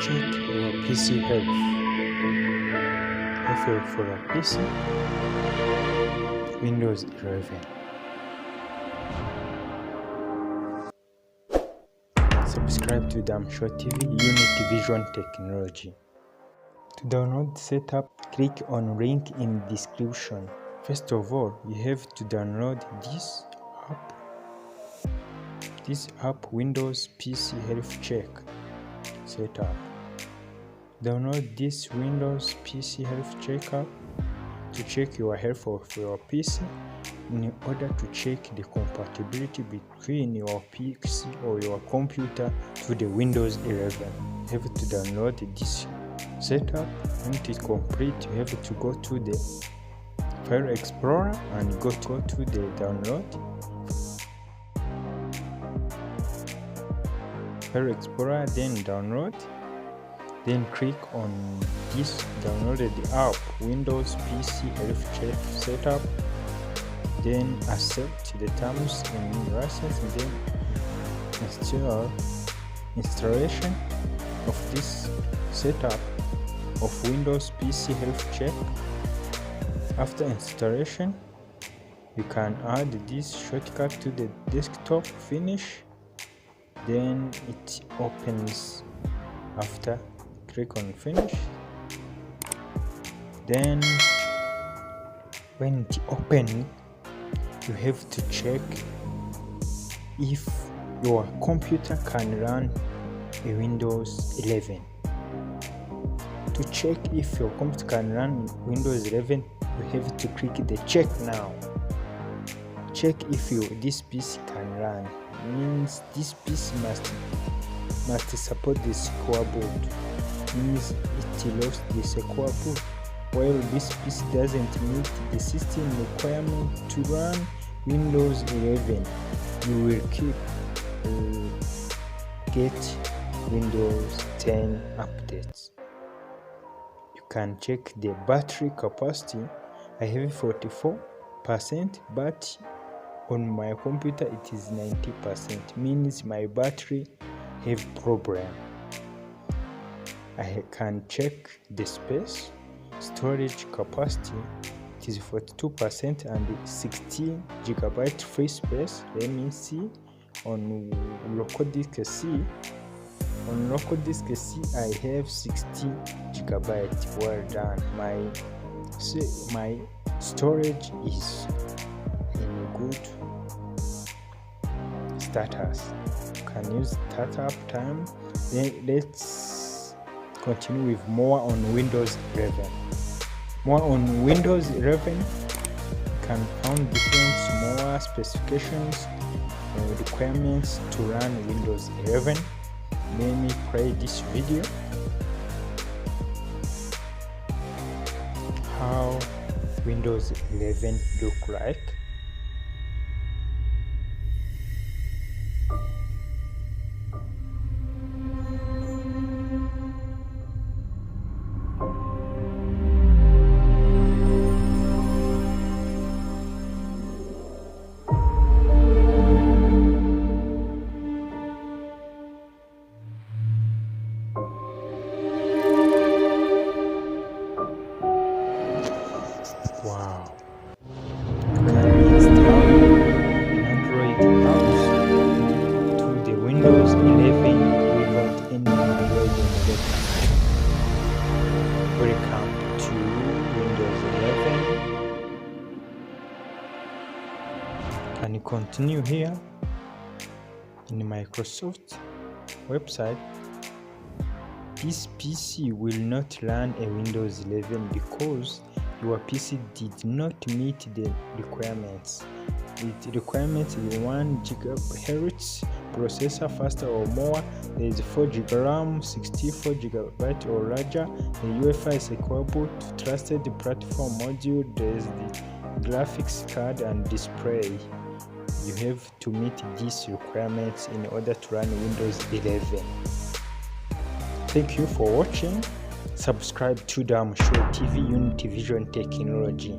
check your PC health. For a PC, Windows 11. Subscribe to 𝙬𝙤𝙀 Unity Vision Technology. To download setup, click on link in description. First of all, you have to download this app, Windows PC Health Check Setup. Download this Windows PC Health Check app to check your health of your PC in order to check the compatibility between your PC or your computer to the Windows 11. You have to download this setup. When it is complete, you have to go to the File Explorer and go to the download. File Explorer, then download. Then click on this downloaded app, Windows PC Health Check Setup. Then accept the terms and conditions, and then installation of this setup of Windows PC Health Check. After installation, you can add this shortcut to the desktop. Finish. Then it opens. After, click on finish. Then when it opens, you have to check if your computer can run a Windows 11. To check if your computer can run Windows 11, you have to click the check now. Check if this PC can run. Means this PC must support the secure boot. Means it lost the secure boot. While this PC doesn't meet the system requirement to run Windows 11, you will get Windows 10 updates. You can check the battery capacity. I have 44%, but on my computer it is 90%. Means my battery have problem. I can check the space. Storage capacity, it is 42% and 16 GB free space. Let me see on local disk C. On local disk C, I have 60 GB. Well done. My storage is in good status. You can use startup time. Then let's continue with more on Windows 11. More on Windows 11, you can find different more specifications and requirements to run Windows 11. Let me play this video. How Windows 11 look like. Wow. You can install Android apps to the Windows 11 without any Android emulator. Welcome to Windows 11. Can you continue here in Microsoft website? This PC will not run a Windows 11 because your PC did not meet the requirements. The requirements is 1 GHz processor faster or more. There is 4 GB RAM, 64 GB or larger. The UEFI secure boot, trusted platform module. There is the graphics card and display. You have to meet these requirements in order to run Windows 11. Thank you for watching. Subscribe to 𝙬𝙤𝙀 Unity Vision Technology.